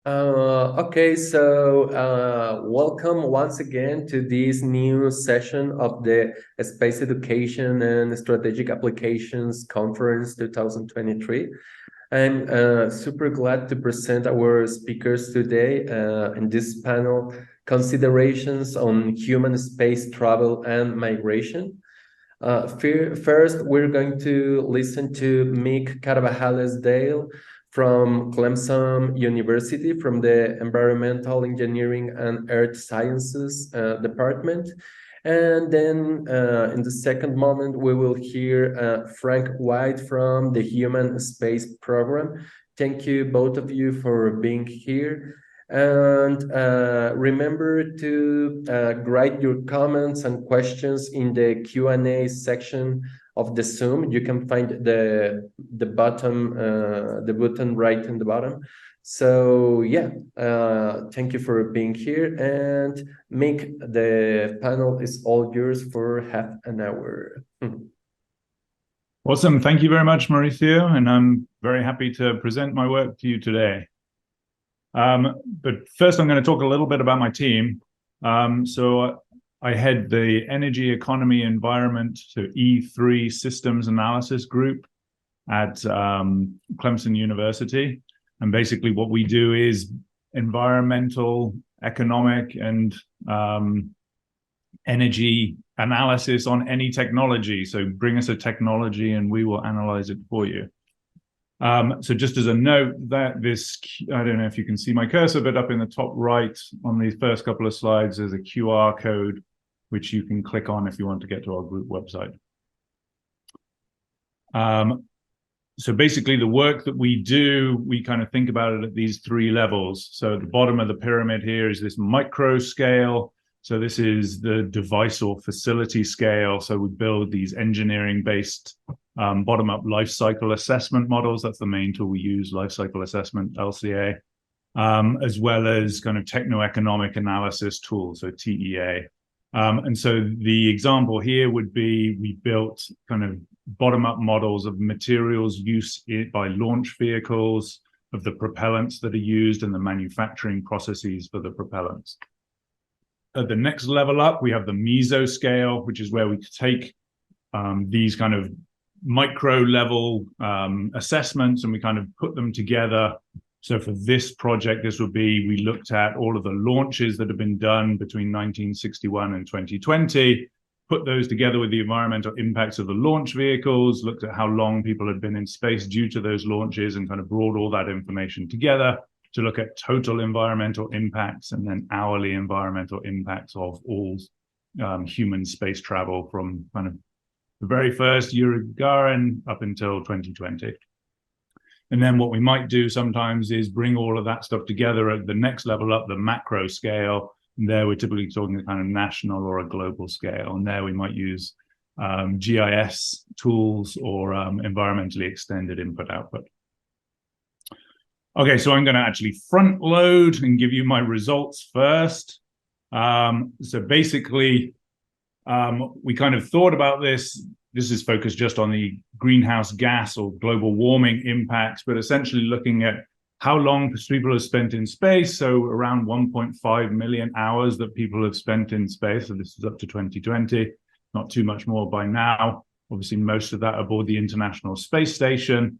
Okay, so welcome once again to this new session of the Space Education and Strategic Applications Conference 2023. I'm super glad to present our speakers today in this panel, Considerations on Human Space Travel and Migration. First, we're going to listen to Mick Carvajales Dale from Clemson University from the Environmental Engineering and Earth Sciences Department. And then in the second moment, we will hear Frank White from the Human Space Program. Thank you, both of you, for being here. And remember to write your comments and questions in the Q&A section of the Zoom. You can find the button right in the bottom. So yeah, thank you for being here. And Mick, the panel is all yours for half an hour. Awesome. Thank you very much, Mauricio. And I'm very happy to present my work to you today. But first, I'm going to talk a little bit about my team. So I head the Energy, Economy, Environment, so E3 Systems Analysis Group at Clemson University. And basically what we do is environmental, economic, and energy analysis on any technology. So bring us a technology and we will analyze it for you. So just as a note, that this, I don't know if you can see my cursor, but up in the top right on these first couple of slides, there's a QR code, which you can click on if you want to get to our group website. So basically the work that we do, we kind of think about it at these three levels. So at the bottom of the pyramid here is this micro scale. So this is the device or facility scale. So we build these engineering-based bottom-up life cycle assessment models. That's the main tool we use, life cycle assessment, LCA, as well as kind of techno-economic analysis tools, so TEA. And so the example here would be we built kind of bottom-up models of materials use by launch vehicles, of the propellants that are used and the manufacturing processes for the propellants. At the next level up, we have the mesoscale, which is where we take these kind of micro level assessments and we kind of put them together. So for this project, this would be, we looked at all of the launches that have been done between 1961 and 2020, put those together with the environmental impacts of the launch vehicles, looked at how long people had been in space due to those launches and kind of brought all that information together to look at total environmental impacts and then hourly environmental impacts of all human space travel from kind of the very first Yuri Gagarin up until 2020. And then what we might do sometimes is bring all of that stuff together at the next level up, the macro scale. And there we're typically talking a kind of national or a global scale. And there we might use GIS tools or environmentally extended input-output. Okay, so I'm going to actually front load and give you my results first. So basically, we kind of thought about this. This is focused just on the greenhouse gas or global warming impacts, but essentially looking at how long people have spent in space. So around 1.5 million hours that people have spent in space. So this is up to 2020, not too much more by now. Obviously, most of that aboard the International Space Station.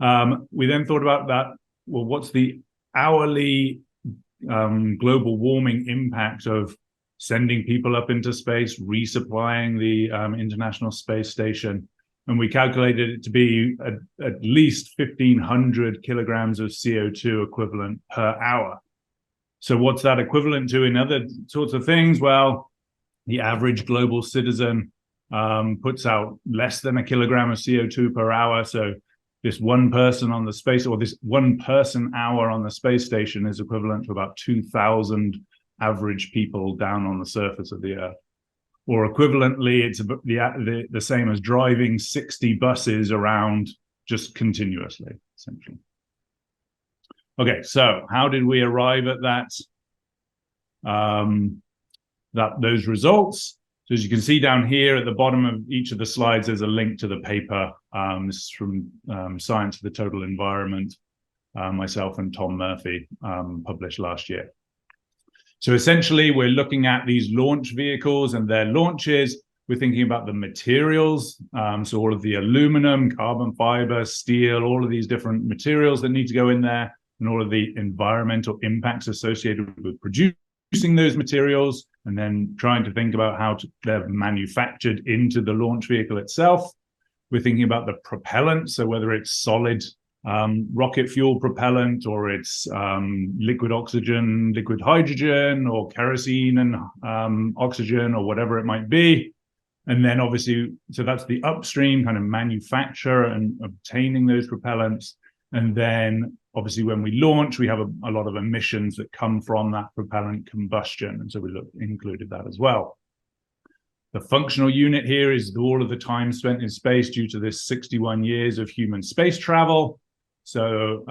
We then thought about that. Well, what's the hourly global warming impact of sending people up into space, resupplying the International Space Station? And we calculated it to be at least 1,500 kilograms of CO2 equivalent per hour. So what's that equivalent to in other sorts of things? Well, the average global citizen puts out less than a kilogram of CO2 per hour. So this one person on the space, or this 1 person hour on the space station is equivalent to about 2,000 average people down on the surface of the Earth. Or equivalently, it's the same as driving 60 buses around just continuously, essentially. Okay, so how did we arrive at those results? So as you can see down here at the bottom of each of the slides, there's a link to the paper. This is from Science of the Total Environment. myself and Tom Murphy published last year. So essentially, we're looking at these launch vehicles and their launches. We're thinking about the materials, so all of the aluminum, carbon fiber, steel, all of these different materials that need to go in there, and all of the environmental impacts associated with producing those materials, and then trying to think about how they're manufactured into the launch vehicle itself. We're thinking about the propellant, so whether it's solid rocket fuel propellant, or it's liquid oxygen, liquid hydrogen, or kerosene and oxygen, or whatever it might be. And then obviously, so that's the upstream kind of manufacture and obtaining those propellants. And then obviously when we launch, we have a lot of emissions that come from that propellant combustion. And so we included that as well. The functional unit here is all of the time spent in space due to this 61 years of human space travel. So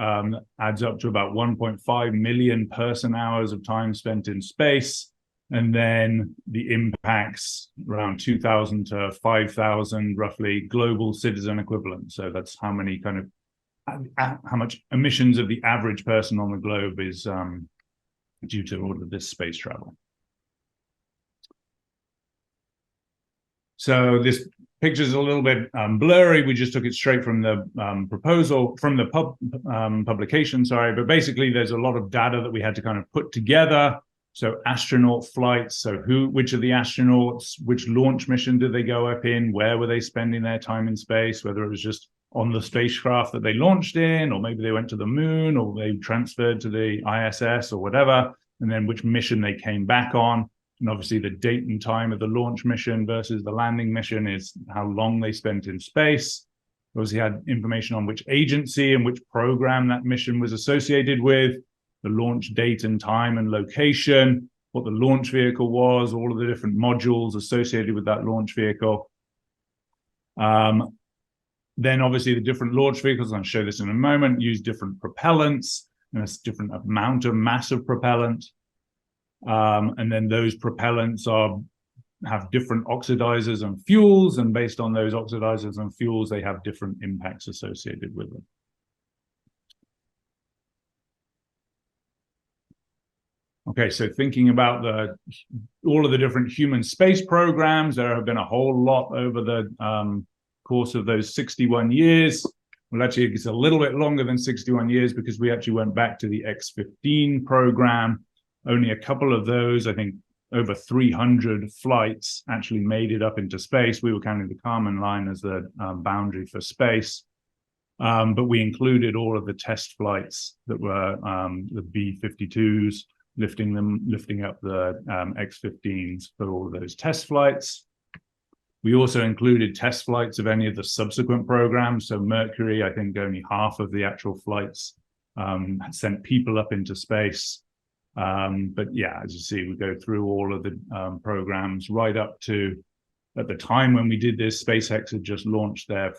adds up to about 1.5 million person hours of time spent in space. And then the impacts around 2,000 to 5,000 roughly global citizen equivalent. So that's how many how much emissions of the average person on the globe is due to all of this space travel. So this picture is a little bit blurry. We just took it straight from the proposal, from the publication, sorry. But basically, there's a lot of data that we had to kind of put together. So astronaut flights, so which of the astronauts, which launch mission did they go up in? Where were they spending their time in space? Whether it was just on the spacecraft that they launched in, or maybe they went to the moon, or they transferred to the ISS or whatever, and then which mission they came back on. And obviously the date and time of the launch mission versus the landing mission is how long they spent in space. Obviously had information on which agency and which program that mission was associated with, the launch date and time and location, what the launch vehicle was, all of the different modules associated with that launch vehicle. Then obviously the different launch vehicles, and I'll show this in a moment, use different propellants, and a different amount of mass of propellant. And then those propellants have different oxidizers and fuels, and based on those oxidizers and fuels, they have different impacts associated with them. Okay, so thinking about all of the different human space programs, there have been a whole lot over the course of those 61 years. Well, actually, it's a little bit longer than 61 years because we actually went back to the X-15 program. Only a couple of those, I think over 300 flights actually made it up into space. We were counting the Kármán line as the boundary for space. But we included all of the test flights that were the B-52s, lifting up the X-15s for all of those test flights. We also included test flights of any of the subsequent programs. So Mercury, I think only half of the actual flights had sent people up into space. But yeah, as you see, we go through all of the programs right up to, at the time when we did this, SpaceX had just launched their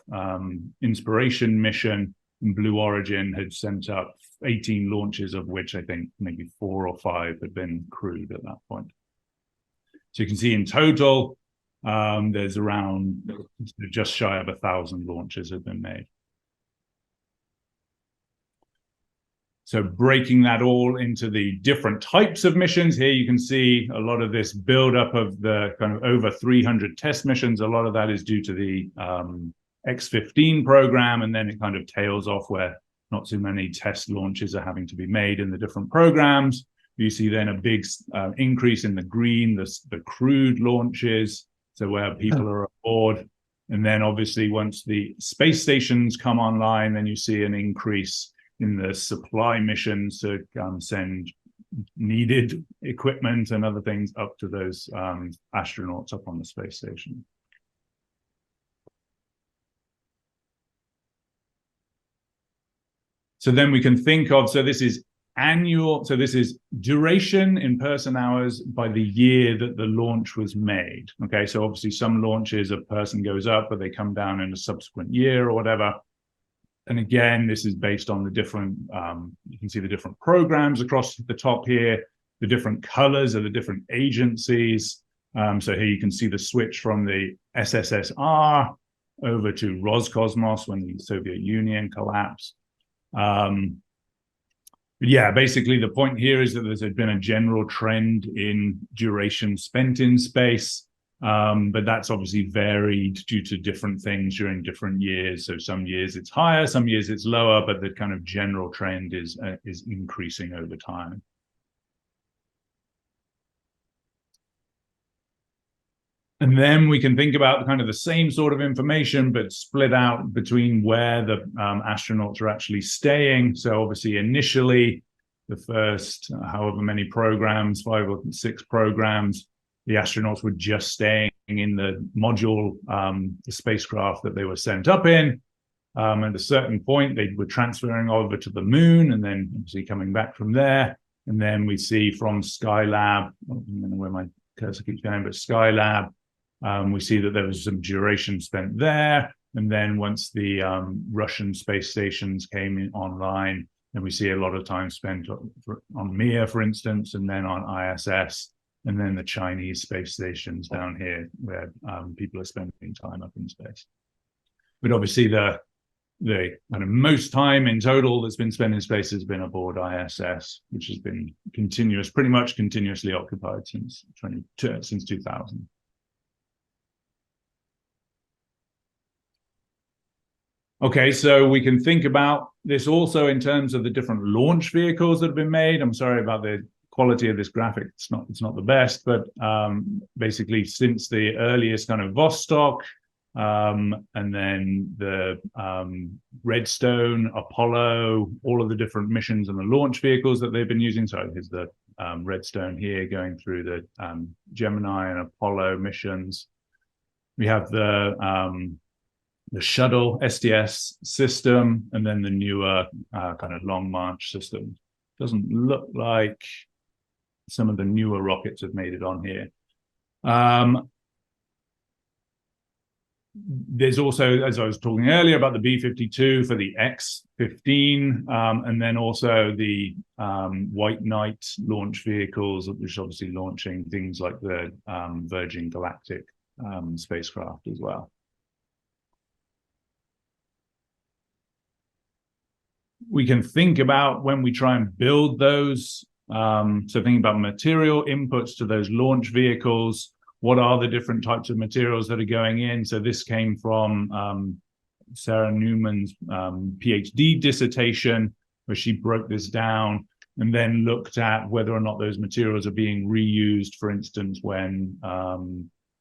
Inspiration mission, and Blue Origin had sent up 18 launches, of which I think maybe 4 or 5 had been crewed at that point. So you can see in total, there's around just shy of 1,000 launches have been made. So breaking that all into the different types of missions, here you can see a lot of this buildup of the kind of over 300 test missions. A lot of that is due to the X-15 program, and then it kind of tails off where not too many test launches are having to be made in the different programs. You see then a big increase in the green, the crewed launches, so where people are aboard. And then obviously once the space stations come online, then you see an increase in the supply missions to send needed equipment and other things up to those astronauts up on the space station. So then we can think of, so this is annual, so this is duration in person hours by the year that the launch was made. Okay, so obviously some launches a person goes up, but they come down in a subsequent year or whatever. And again, this is based on the different, you can see the different programs across the top here, the different colors of the different agencies. So here you can see the switch from the SSSR over to Roscosmos when the Soviet Union collapsed. Yeah, basically the point here is that there's been a general trend in duration spent in space, but that's obviously varied due to different things during different years. So some years it's higher, some years it's lower, but the kind of general trend is increasing over time. And then we can think about kind of the same sort of information, but split out between where the astronauts are actually staying. So obviously initially, the first however many programs, 5 or 6 programs, the astronauts were just staying in the module, the spacecraft that they were sent up in. At a certain point, they were transferring over to the moon and then obviously coming back from there. And then we see from Skylab, I don't know where my cursor keeps going, but Skylab, we see that there was some duration spent there. And then once the Russian space stations came online, then we see a lot of time spent on Mir, for instance, and then on ISS, and then the Chinese space stations down here where people are spending time up in space. But obviously the kind of most time in total that's been spent in space has been aboard ISS, which has been pretty much continuously occupied since 2000. Okay, so we can think about this also in terms of the different launch vehicles that have been made. I'm sorry about the quality of this graphic. It's not the best, but basically since the earliest kind of Vostok, and then the Redstone, Apollo, all of the different missions and the launch vehicles that they've been using. So here's the Redstone here going through the Gemini and Apollo missions. We have the shuttle STS system, and then the newer kind of Long March system. Doesn't look like some of the newer rockets have made it on here. There's also, as I was talking earlier, about the B-52 for the X-15, and then also the White Knight launch vehicles, which are obviously launching things like the Virgin Galactic spacecraft as well. We can think about when we try and build those, so thinking about material inputs to those launch vehicles, what are the different types of materials that are going in? So this came from Sarah Newman's PhD dissertation, where she broke this down and then looked at whether or not those materials are being reused, for instance, when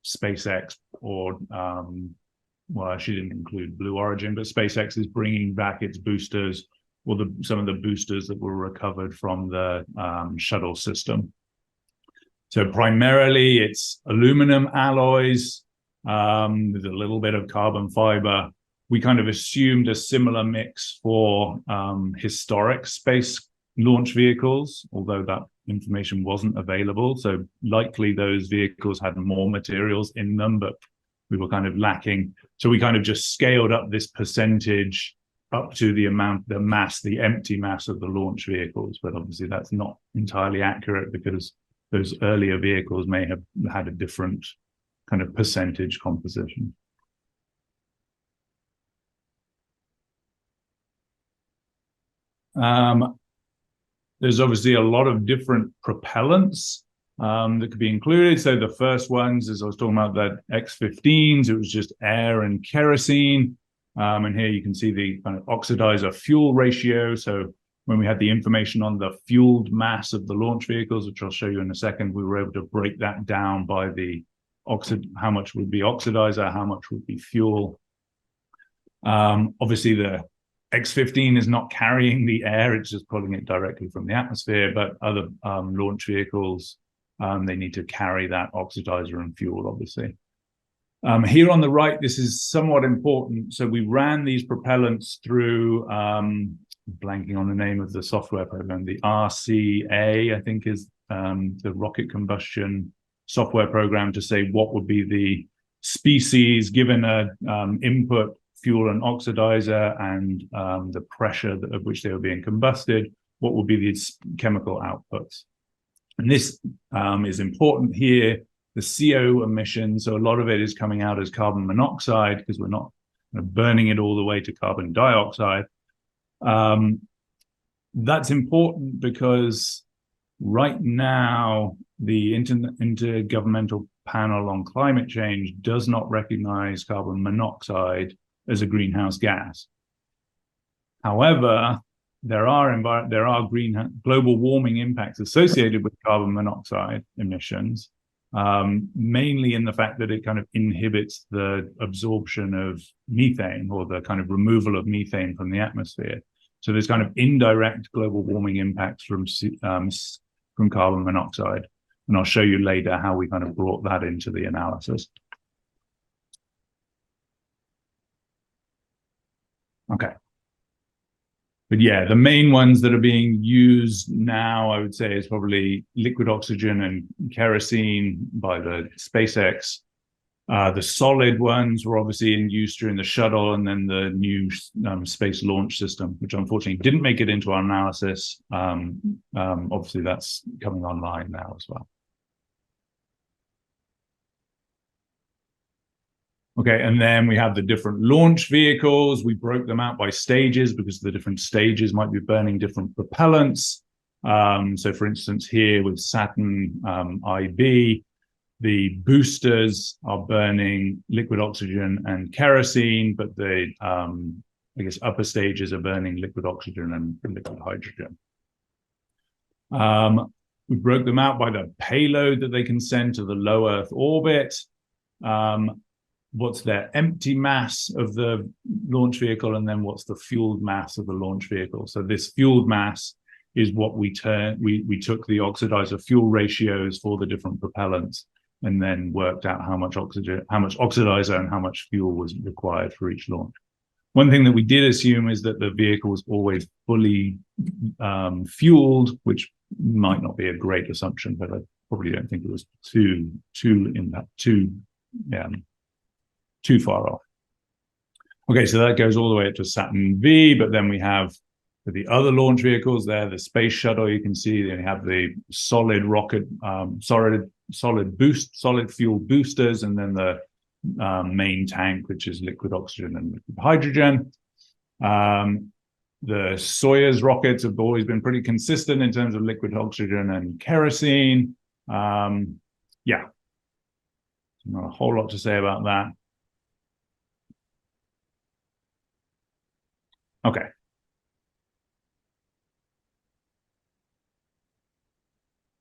SpaceX or, well, she didn't include Blue Origin, but SpaceX is bringing back its boosters, or some of the boosters that were recovered from the shuttle system. So primarily it's aluminum alloys with a little bit of carbon fiber. We kind of assumed a similar mix for historic space launch vehicles, although that information wasn't available. So likely those vehicles had more materials in them, but we were kind of lacking. So we kind of just scaled up this percentage up to the amount, the mass, the empty mass of the launch vehicles. But obviously that's not entirely accurate because those earlier vehicles may have had a different kind of percentage composition. There's obviously a lot of different propellants that could be included. So the first ones, as I was talking about, that X-15s, it was just air and kerosene. And here you can see the kind of oxidizer fuel ratio. So when we had the information on the fueled mass of the launch vehicles, which I'll show you in a second, we were able to break that down by the how much would be oxidizer, how much would be fuel. Obviously the X-15 is not carrying the air, it's just pulling it directly from the atmosphere, but other launch vehicles, they need to carry that oxidizer and fuel, obviously. Here on the right, this is somewhat important. So we ran these propellants through, blanking on the name of the software program, the RCA, I think is the rocket combustion software program, to say what would be the species given a input fuel and oxidizer and the pressure at which they were being combusted, what would be these chemical outputs. And this is important here. The CO emissions, so a lot of it is coming out as carbon monoxide because we're not burning it all the way to carbon dioxide. That's important because right now the Intergovernmental Panel on Climate Change does not recognize carbon monoxide as a greenhouse gas. However, there are global warming impacts associated with carbon monoxide emissions, mainly in the fact that it kind of inhibits the absorption of methane, or the kind of removal of methane from the atmosphere. So there's kind of indirect global warming impacts from carbon monoxide. And I'll show you later how we kind of brought that into the analysis. Okay. But yeah, the main ones that are being used now, I would say, is probably liquid oxygen and kerosene by the SpaceX. The solid ones were obviously in use during the shuttle, and then the new space launch system, which unfortunately didn't make it into our analysis. Obviously, that's coming online now as well. Okay, and then we have the different launch vehicles. We broke them out by stages because the different stages might be burning different propellants. So for instance, here with Saturn IB, the boosters are burning liquid oxygen and kerosene, but the, I guess, upper stages are burning liquid oxygen and liquid hydrogen. We broke them out by the payload that they can send to the low Earth orbit. What's their empty mass of the launch vehicle, and then what's the fueled mass of the launch vehicle. So this fueled mass is what we took the oxidizer fuel ratios for the different propellants, and then worked out how much oxidizer and how much fuel was required for each launch. One thing that we did assume is that the vehicle was always fully fueled, which might not be a great assumption, but I probably don't think it was too far off. Okay, so that goes all the way up to Saturn V, but then we have for the other launch vehicles there, the space shuttle, you can see they have the solid rocket, solid fuel boosters, and then the main tank, which is liquid oxygen and liquid hydrogen. The Soyuz rockets have always been pretty consistent in terms of liquid oxygen and kerosene. Yeah, not a whole lot to say about that. Okay.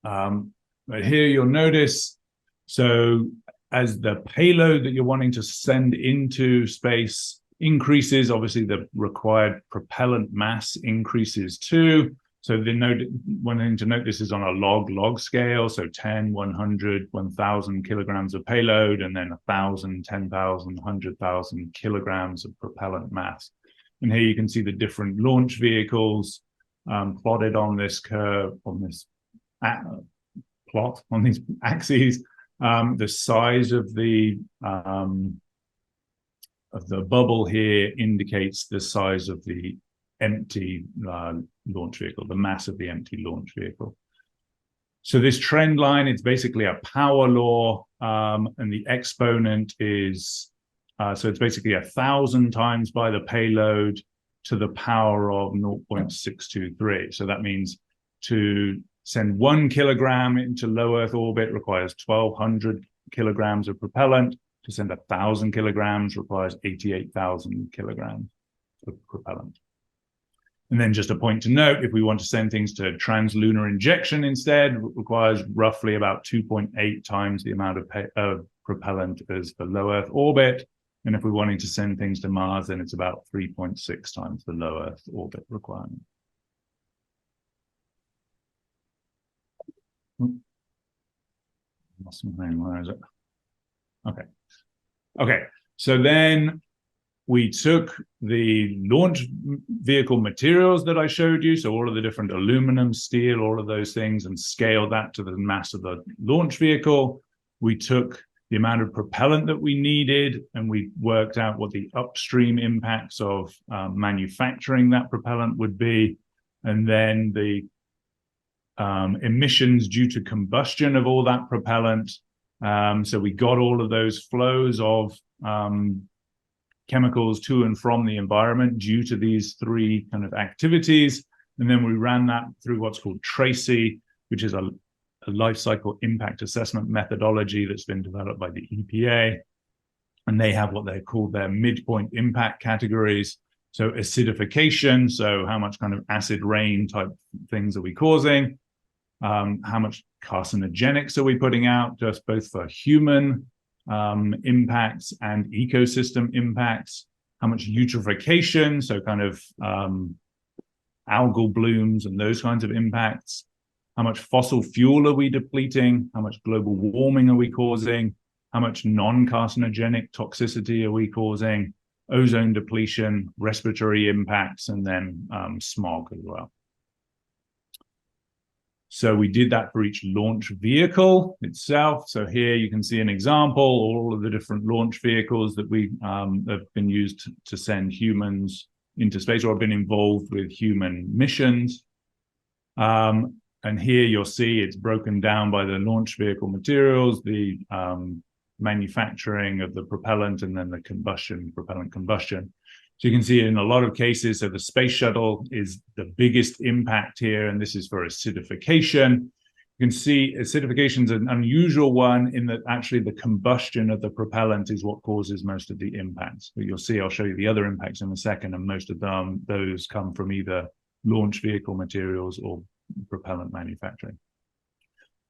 But here you'll notice, so as the payload that you're wanting to send into space increases, obviously the required propellant mass increases too. So one thing to note, this is on a log scale, so 10, 100, 1,000 kilograms of payload, and then 1,000, 10,000, 100,000 kilograms of propellant mass. And here you can see the different launch vehicles plotted on this curve, on this plot, on these axes. The size of the bubble here indicates the size of the empty launch vehicle, the mass of the empty launch vehicle. So this trend line, it's basically a power law, and the exponent is so it's basically 1,000 times by the payload to the power of 0.623. So that means to send 1 kilogram into low Earth orbit requires 1,200 kilograms of propellant. To send 1,000 kilograms requires 88,000 kilograms of propellant. And then just a point to note, if we want to send things to translunar injection instead, it requires roughly about 2.8 times the amount of propellant as the low Earth orbit. And if we're wanting to send things to Mars, then it's about 3.6 times the low Earth orbit requirement. Where is it? Okay. So then we took the launch vehicle materials that I showed you, so all of the different aluminum, steel, all of those things, and scaled that to the mass of the launch vehicle. We took the amount of propellant that we needed, and we worked out what the upstream impacts of manufacturing that propellant would be, and then the emissions due to combustion of all that propellant. So we got all of those flows of chemicals to and from the environment due to these three kind of activities. And then we ran that through what's called TRACY, which is a life cycle impact assessment methodology that's been developed by the EPA. And they have what they call their midpoint impact categories. So acidification, so how much kind of acid rain type things are we causing? How much carcinogenics are we putting out, just both for human impacts and ecosystem impacts? How much eutrophication, so kind of algal blooms and those kinds of impacts? How much fossil fuel are we depleting? How much global warming are we causing? How much non-carcinogenic toxicity are we causing? Ozone depletion, respiratory impacts, and then smog as well. So we did that for each launch vehicle itself. So here you can see an example, all of the different launch vehicles that we have been used to send humans into space or have been involved with human missions. And here you'll see it's broken down by the launch vehicle materials, the manufacturing of the propellant, and then the propellant combustion. So you can see in a lot of cases, so the space shuttle is the biggest impact here, and this is for acidification. You can see acidification is an unusual one in that actually the combustion of the propellant is what causes most of the impacts. But you'll see, I'll show you the other impacts in a second, and most of them, those come from either launch vehicle materials or propellant manufacturing.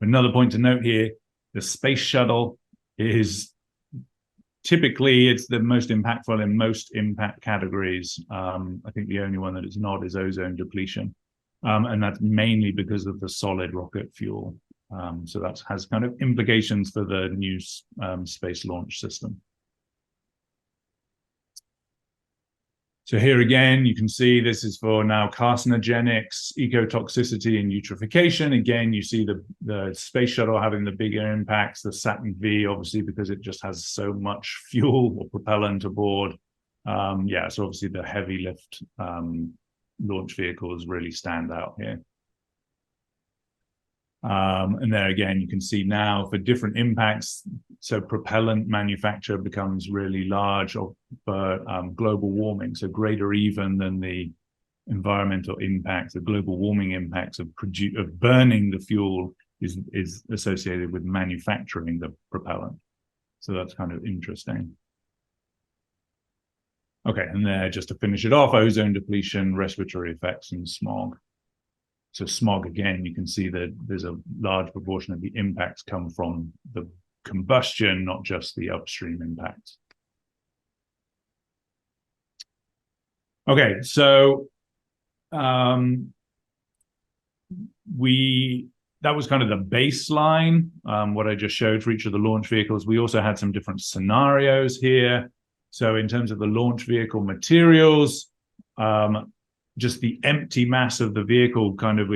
Another point to note here, the space shuttle is typically, it's the most impactful in most impact categories. I think the only one that is not is ozone depletion. And that's mainly because of the solid rocket fuel. So that has kind of implications for the new space launch system. So here again, you can see this is for now carcinogenics, ecotoxicity, and eutrophication. Again, you see the space shuttle having the bigger impacts, the Saturn V, obviously, because it just has so much fuel or propellant aboard. Yeah, so obviously the heavy lift launch vehicles really stand out here. And there again, you can see now for different impacts, so propellant manufacture becomes really large for global warming, so greater even than the environmental impacts, the global warming impacts of burning the fuel is associated with manufacturing the propellant. So that's kind of interesting. Okay, and there, just to finish it off, ozone depletion, respiratory effects, and smog. So smog, again, you can see that there's a large proportion of the impacts come from the combustion, not just the upstream impacts. Okay, so that was kind of the baseline, what I just showed for each of the launch vehicles. We also had some different scenarios here. So in terms of the launch vehicle materials, just the empty mass of the vehicle kind of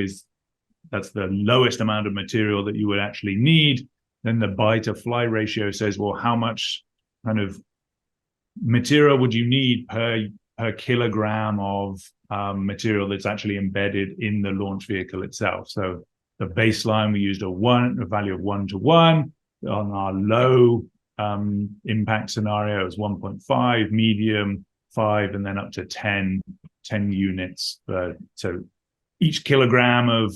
that's the lowest amount of material that you would actually need. Then the buy to fly ratio says, well, how much kind of material would you need per kilogram of material that's actually embedded in the launch vehicle itself? So the baseline, we used a value of 1 to 1. On our low impact scenario, is 1.5, medium 5, and then up to 10 units. So each kilogram of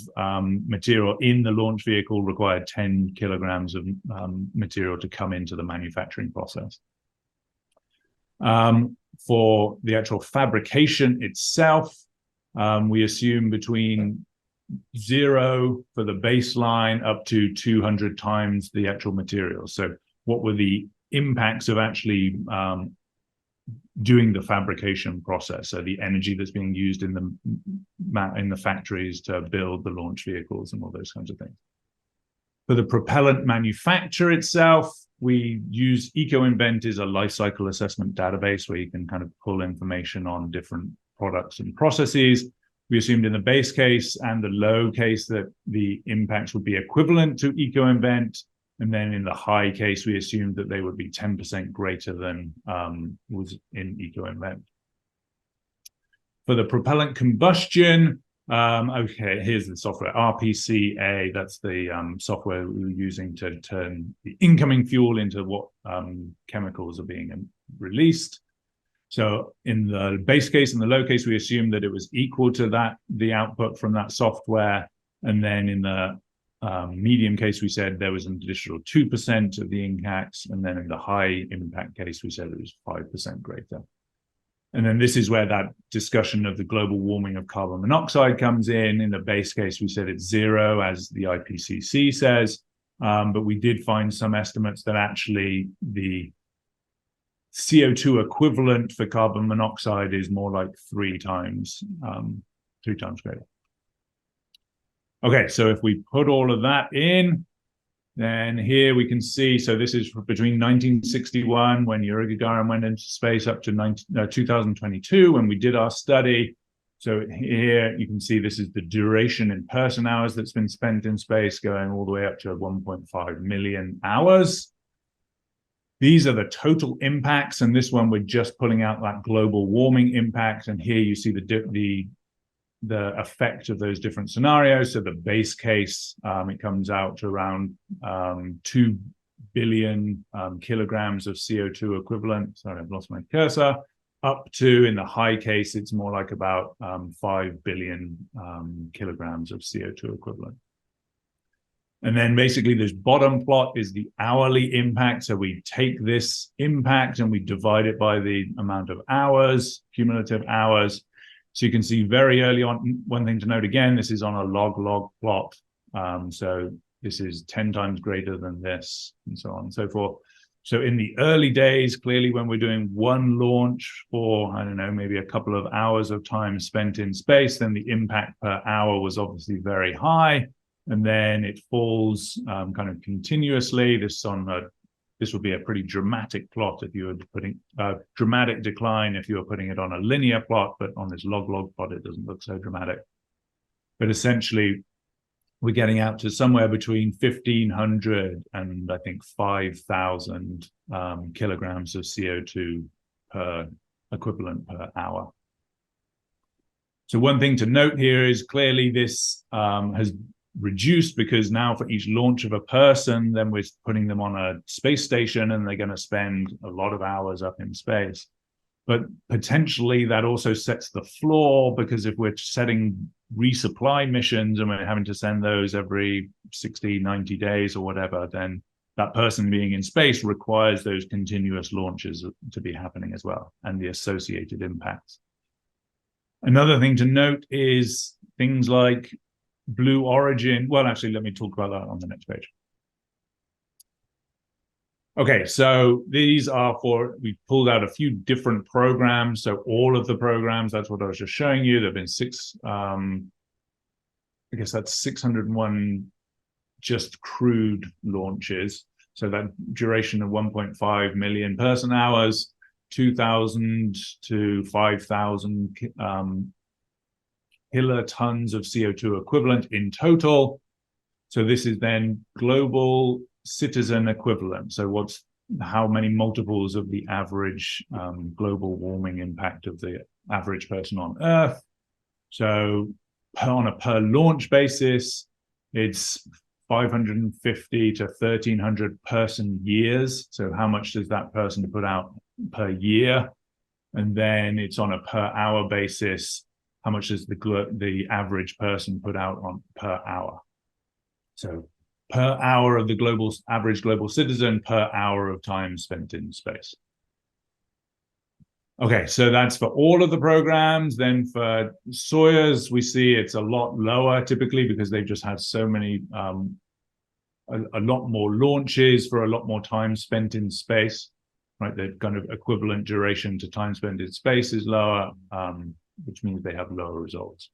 material in the launch vehicle required 10 kilograms of material to come into the manufacturing process. For the actual fabrication itself, we assume between 0 for the baseline up to 200 times the actual material. So what were the impacts of actually doing the fabrication process, so the energy that's being used in the factories to build the launch vehicles and all those kinds of things. For the propellant manufacture itself, we use EcoInvent is a life cycle assessment database where you can kind of pull information on different products and processes. We assumed in the base case and the low case that the impacts would be equivalent to EcoInvent. And then in the high case, we assumed that they would be 10% greater than was in EcoInvent. For the propellant combustion, okay, here's the software, RPCA. That's the software we were using to turn the incoming fuel into what chemicals are being released. So in the base case and the low case, we assumed that it was equal to that, the output from that software. And then in the medium case, we said there was an additional 2% of the impacts. And then in the high impact case, we said it was 5% greater. And then this is where that discussion of the global warming of carbon monoxide comes in. In the base case, we said it's 0, as the IPCC says. But we did find some estimates that actually the CO2 equivalent for carbon monoxide is more like 3 times greater. Okay, so if we put all of that in, then here we can see, so this is between 1961, when Yuri Gagarin went into space, up to 2022, when we did our study. So here you can see this is the duration in person hours that's been spent in space, going all the way up to 1.5 million hours. These are the total impacts, and this one we're just pulling out that global warming impact. And here you see the effect of those different scenarios. So the base case, it comes out to around 2 billion kilograms of CO2 equivalent. Sorry, I've lost my cursor. Up to, in the high case, it's more like about 5 billion kilograms of CO2 equivalent. And then basically this bottom plot is the hourly impact. So we take this impact and we divide it by the amount of hours, cumulative hours. So you can see very early on, one thing to note again, this is on a log plot. So this is 10 times greater than this, and so on and so forth. So in the early days, clearly when we're doing one launch for, I don't know, maybe a couple of hours of time spent in space, then the impact per hour was obviously very high. And then it falls kind of continuously. This would be a pretty dramatic plot if you were putting dramatic decline if you were putting it on a linear plot, but on this log plot, it doesn't look so dramatic. But essentially, we're getting out to somewhere between 1,500 and I think 5,000 kilograms of CO2 per equivalent per hour. So one thing to note here is clearly this has reduced, because now for each launch of a person, then we're putting them on a space station and they're going to spend a lot of hours up in space. But potentially that also sets the floor, because if we're setting resupply missions and we're having to send those every 60, 90 days or whatever, then that person being in space requires those continuous launches to be happening as well, and the associated impacts. Another thing to note is things like Blue Origin. Well, actually, let me talk about that on the next page. Okay, so these are we pulled out a few different programs. So all of the programs, that's what I was just showing you. There have been 601 just crewed launches. So that duration of 1.5 million person hours, 2,000 to 5,000 kilotons of CO2 equivalent in total. So this is then global citizen equivalent. So how many multiples of the average global warming impact of the average person on Earth? So on a per launch basis, it's 550 to 1,300 person years. So how much does that person put out per year? And then it's on a per hour basis. How much does the average person put out on per hour? So per hour of the average global citizen per hour of time spent in space. Okay, so that's for all of the programs. Then for Soyuz, we see it's a lot lower typically, because they've just had so many, a lot more launches for a lot more time spent in space, right? The kind of equivalent duration to time spent in space is lower, which means they have lower results.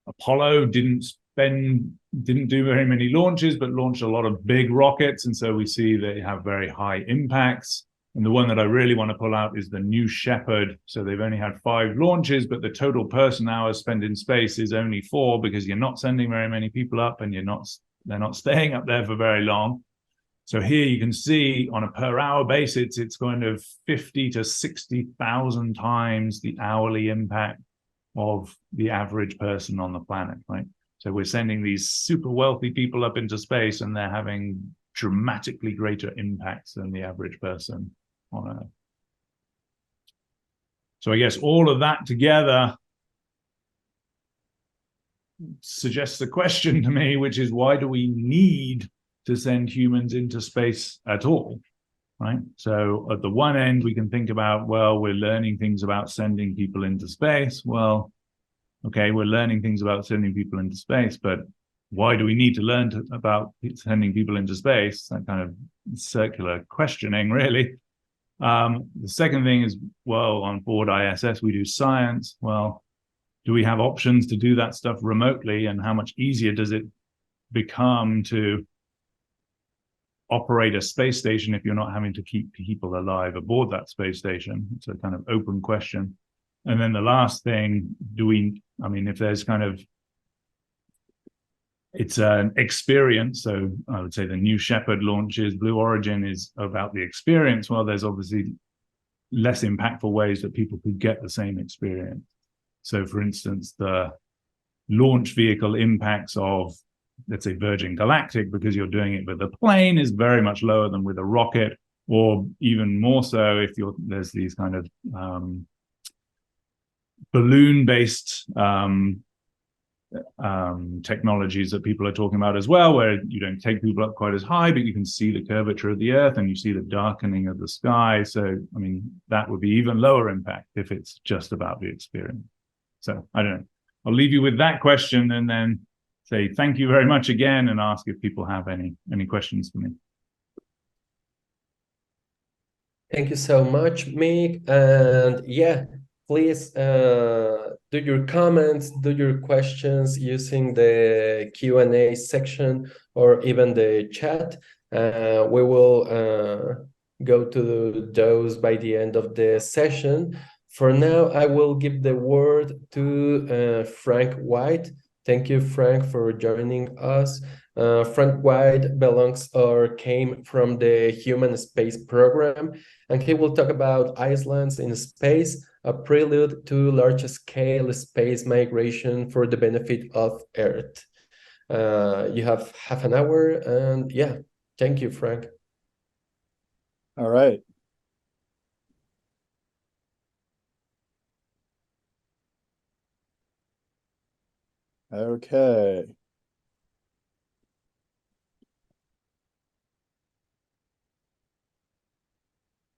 Apollo didn't do very many launches, but launched a lot of big rockets. And so we see they have very high impacts. And the one that I really want to pull out is the New Shepard. So they've only had 5 launches, but the total person hours spent in space is only 4, because you're not sending very many people up, and they're not staying up there for very long. So here you can see on a per hour basis, it's kind of 50 to 60,000 times the hourly impact of the average person on the planet, right? So we're sending these super wealthy people up into space, and they're having dramatically greater impacts than the average person on Earth. So I guess all of that together suggests a question to me, which is, why do we need to send humans into space at all? Right? So at the one end, we can think about, well, we're learning things about sending people into space. Well, okay, we're learning things about sending people into space, but why do we need to learn about sending people into space? That kind of circular questioning, really. The second thing is, well, on board ISS, we do science. Well, do we have options to do that stuff remotely? And how much easier does it become to operate a space station if you're not having to keep people alive aboard that space station? It's a kind of open question. And then the last thing, if there's kind of, it's an experience. So I would say the New Shepard launches, Blue Origin is about the experience. Well, there's obviously less impactful ways that people could get the same experience. So for instance, the launch vehicle impacts of, let's say, Virgin Galactic, because you're doing it with a plane, is very much lower than with a rocket, or even more so if there's these kind of balloon-based technologies that people are talking about as well, where you don't take people up quite as high, but you can see the curvature of the Earth and you see the darkening of the sky. So, I mean, that would be even lower impact if it's just about the experience. So, I don't know. I'll leave you with that question and then say thank you very much again and ask if people have any questions for me. Thank you so much, Mick. And yeah, please do your comments, do your questions using the Q&A section or even the chat. We will go to those by the end of the session. For now, I will give the word to Frank White. Thank you, Frank, for joining us. Frank White belongs or came from the Human Space Program, and he will talk about Islands in Space, a prelude to large-scale space migration for the benefit of Earth. You have half an hour, and yeah, thank you, Frank. All right. Okay.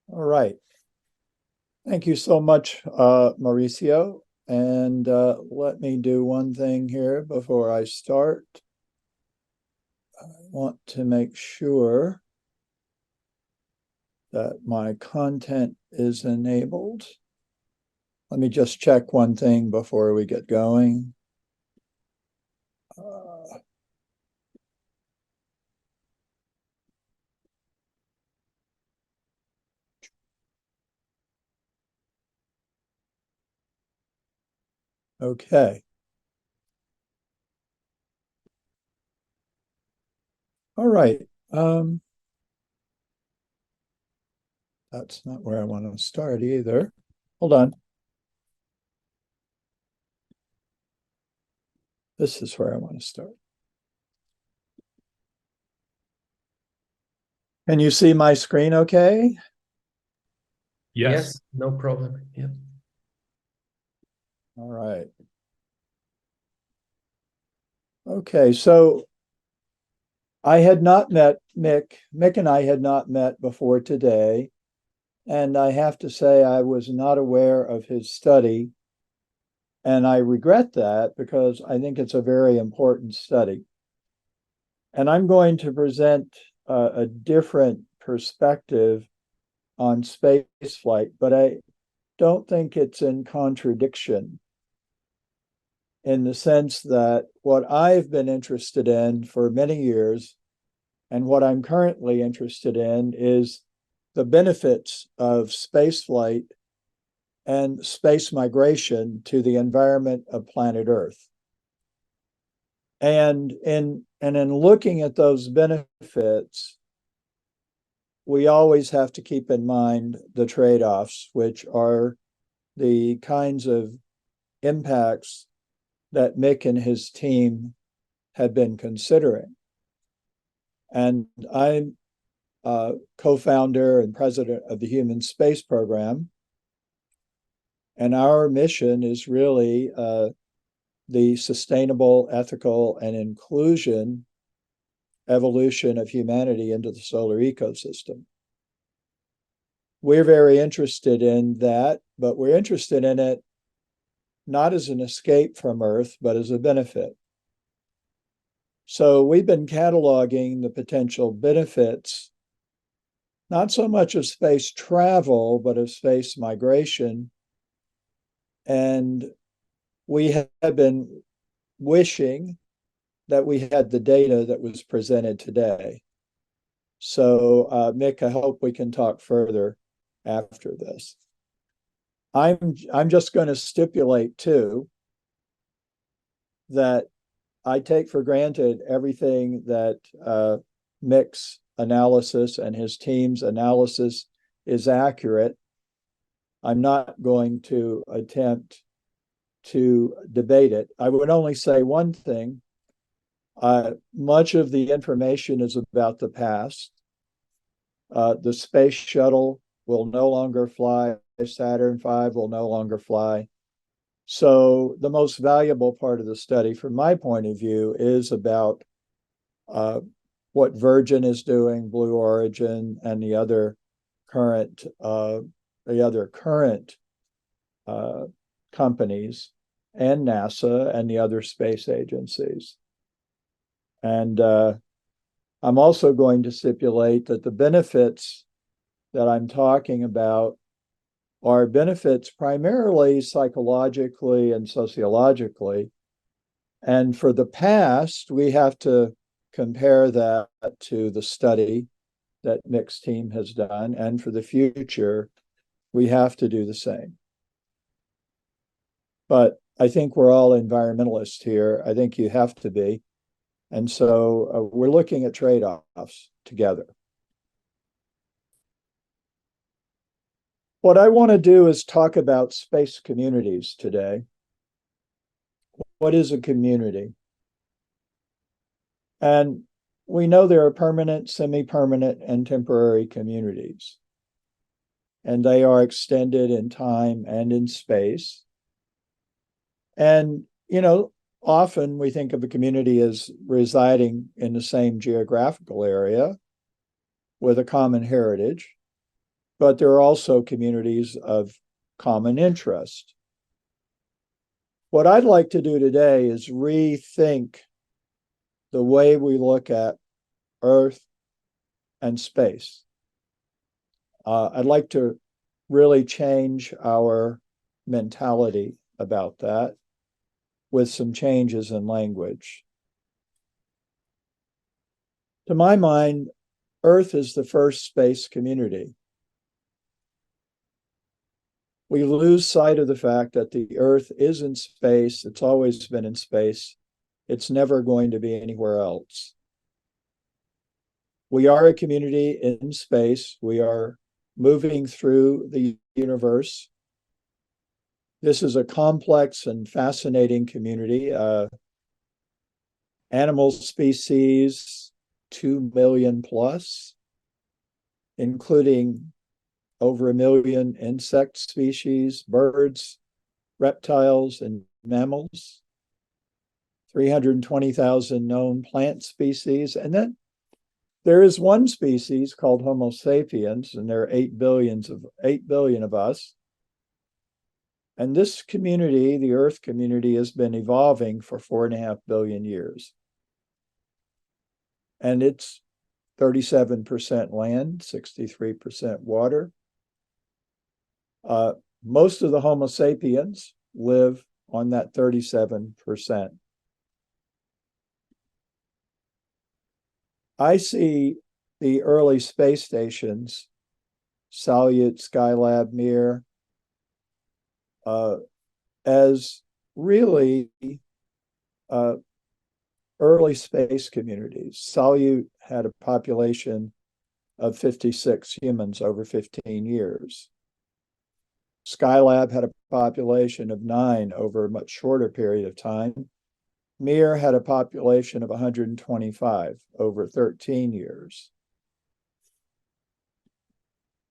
All right. Thank you so much, Mauricio. And let me do one thing here before I start. I want to make sure that my content is enabled. Let me just check one thing before we get going. Okay. All right. That's not where I want to start either. Hold on. This is where I want to start. Can you see my screen okay? Yes, no problem. Yeah. All right. Okay, so I had not met Mick. Mick and I had not met before today. And I have to say I was not aware of his study. And I regret that because I think it's a very important study. And I'm going to present a different perspective on space flight, but I don't think it's in contradiction, in the sense that what I've been interested in for many years and what I'm currently interested in is the benefits of space flight and space migration to the environment of planet Earth. And in looking at those benefits, we always have to keep in mind the trade-offs, which are the kinds of impacts that Mick and his team had been considering. And I'm co-founder and president of the Human Space Program. And our mission is really the sustainable, ethical, and inclusion evolution of humanity into the solar ecosystem. We're very interested in that, but we're interested in it not as an escape from Earth, but as a benefit. So we've been cataloging the potential benefits, not so much of space travel, but of space migration. And we have been wishing that we had the data that was presented today. So, Mick, I hope we can talk further after this. I'm just going to stipulate too that I take for granted everything that Mick's analysis and his team's analysis is accurate. I'm not going to attempt to debate it. I would only say one thing. Much of the information is about the past. The space shuttle will no longer fly. Saturn V will no longer fly. So the most valuable part of the study, from my point of view, is about what Virgin is doing, Blue Origin, and the other current companies, and NASA and the other space agencies. And I'm also going to stipulate that the benefits that I'm talking about are benefits primarily psychologically and sociologically. And for the past, we have to compare that to the study that Mick's team has done. And for the future, we have to do the same. But I think we're all environmentalists here. I think you have to be. And so we're looking at trade-offs together. What I want to do is talk about space communities today. What is a community? And we know there are permanent, semi-permanent, and temporary communities. And they are extended in time and in space. And, you know, often we think of a community as residing in the same geographical area with a common heritage, but there are also communities of common interest. What I'd like to do today is rethink the way we look at Earth and space. I'd like to really change our mentality about that with some changes in language. To my mind, Earth is the first space community. We lose sight of the fact that the Earth is in space. It's always been in space. It's never going to be anywhere else. We are a community in space. We are moving through the universe. This is a complex and fascinating community. Animal species, 2 million plus, including over 1 million insect species, birds, reptiles, and mammals, 320,000 known plant species. And then there is one species called Homo sapiens, and there are 8 billion of us. And this community, the Earth community, has been evolving for 4.5 billion years. And it's 37% land, 63% water. Most of the Homo sapiens live on that 37%. I see the early space stations, Salyut, Skylab, Mir, as really early space communities. Salyut had a population of 56 humans over 15 years. Skylab had a population of 9 over a much shorter period of time. Mir had a population of 125 over 13 years.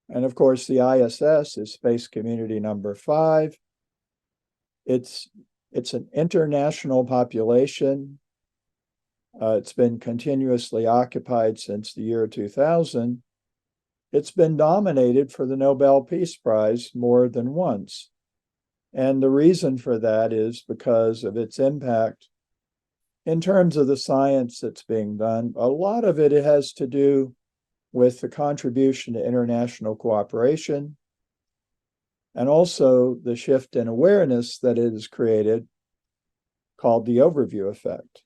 And of course, the ISS is space community number 5. It's an international population. It's been continuously occupied since the year 2000. It's been nominated for the Nobel Peace Prize more than once. And the reason for that is because of its impact in terms of the science that's being done. A lot of it has to do with the contribution to international cooperation and also the shift in awareness that it has created, called the overview effect.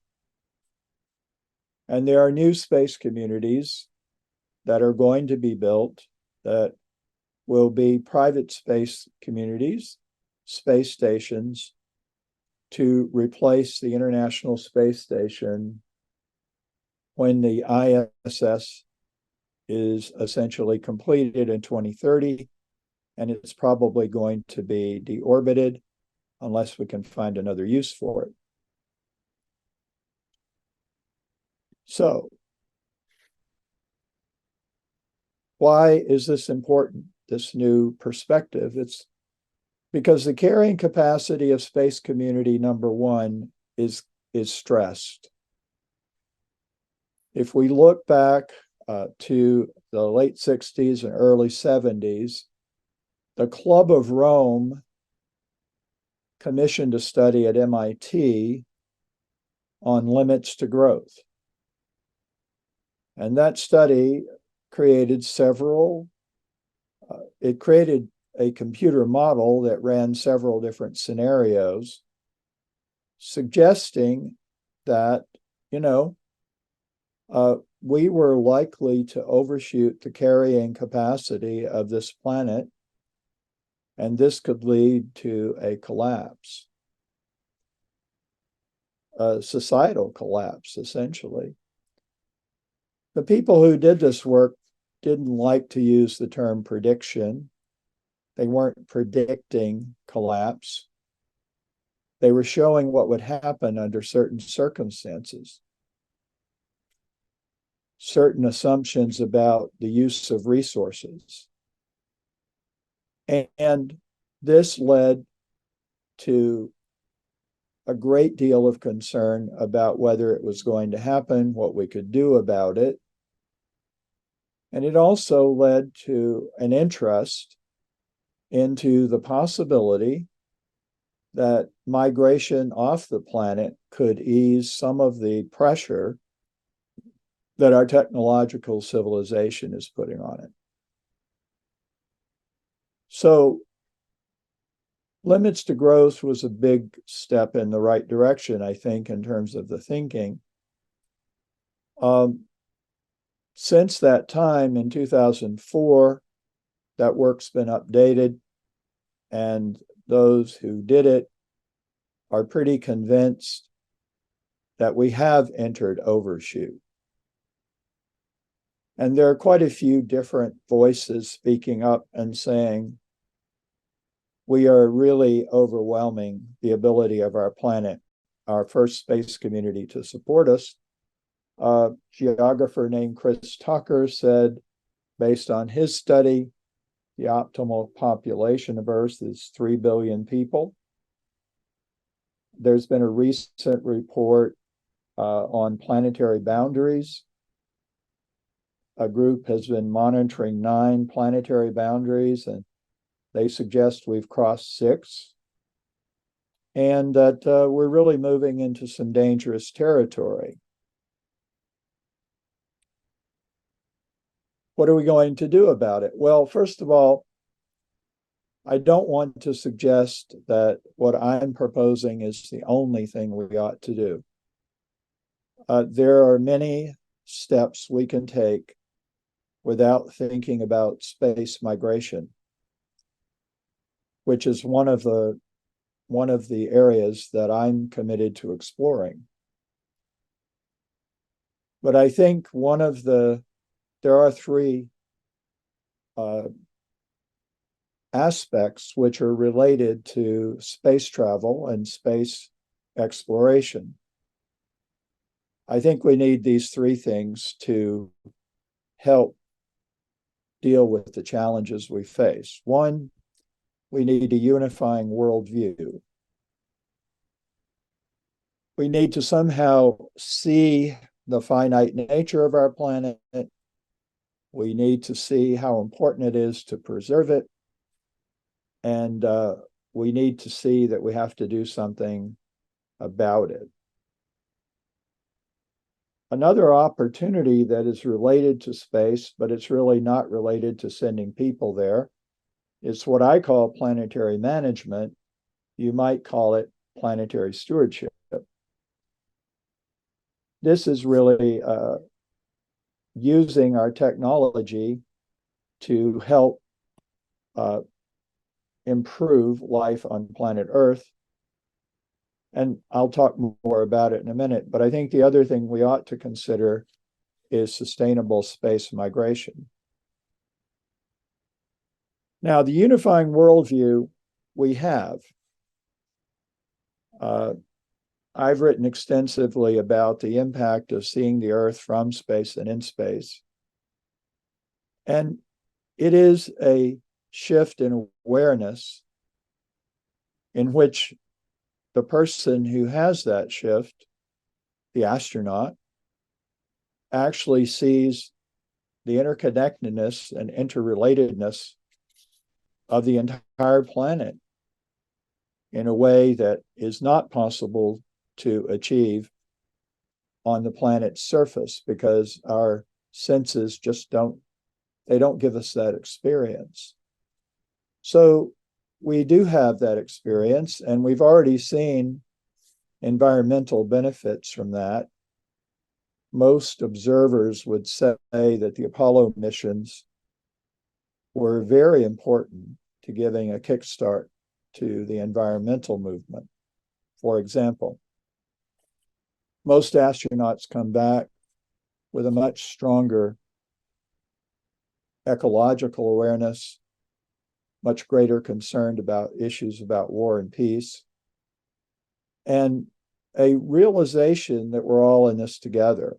And there are new space communities that are going to be built that will be private space communities, space stations, to replace the International Space Station when the ISS is essentially completed in 2030, and it's probably going to be deorbited unless we can find another use for it. So, why is this important, this new perspective? It's because the carrying capacity of space community number one is stressed. If we look back to the late 60s and early 70s, the Club of Rome commissioned a study at MIT on limits to growth. And that study created it created a computer model that ran several different scenarios, suggesting that, we were likely to overshoot the carrying capacity of this planet, and this could lead to a collapse, a societal collapse, essentially. The people who did this work didn't like to use the term prediction. They weren't predicting collapse. They were showing what would happen under certain circumstances, certain assumptions about the use of resources. And this led to a great deal of concern about whether it was going to happen, what we could do about it. And it also led to an interest into the possibility that migration off the planet could ease some of the pressure that our technological civilization is putting on it. So, limits to growth was a big step in the right direction, I think, in terms of the thinking. Since that time in 2004, that work's been updated, and those who did it are pretty convinced that we have entered overshoot. And there are quite a few different voices speaking up and saying, we are really overwhelming the ability of our planet, our first space community, to support us. A geographer named Chris Tucker said, based on his study, the optimal population of Earth is 3 billion people. There's been a recent report on planetary boundaries. A group has been monitoring 9 planetary boundaries, and they suggest we've crossed 6, and that we're really moving into some dangerous territory. What are we going to do about it? Well, first of all, I don't want to suggest that what I'm proposing is the only thing we ought to do. There are many steps we can take without thinking about space migration, which is one of the areas that I'm committed to exploring. But I think there are 3 aspects which are related to space travel and space exploration. I think we need these 3 things to help deal with the challenges we face. 1, we need a unifying worldview. we need to somehow see the finite nature of our planet. We need to see how important it is to preserve it. And we need to see that we have to do something about it. Another opportunity that is related to space, but it's really not related to sending people there, is what I call planetary management. You might call it planetary stewardship. This is really using our technology to help improve life on planet Earth. And I'll talk more about it in a minute, but I think the other thing we ought to consider is sustainable space migration. Now, the unifying worldview we have. I've written extensively about the impact of seeing the Earth from space and in space. And it is a shift in awareness in which the person who has that shift, the astronaut, actually sees the interconnectedness and interrelatedness of the entire planet in a way that is not possible to achieve on the planet's surface, because our senses just don't give us that experience. So we do have that experience, and we've already seen environmental benefits from that. Most observers would say that the Apollo missions were very important to giving a kickstart to the environmental movement. For example, most astronauts come back with a much stronger ecological awareness, much greater concern about issues about war and peace, and a realization that we're all in this together.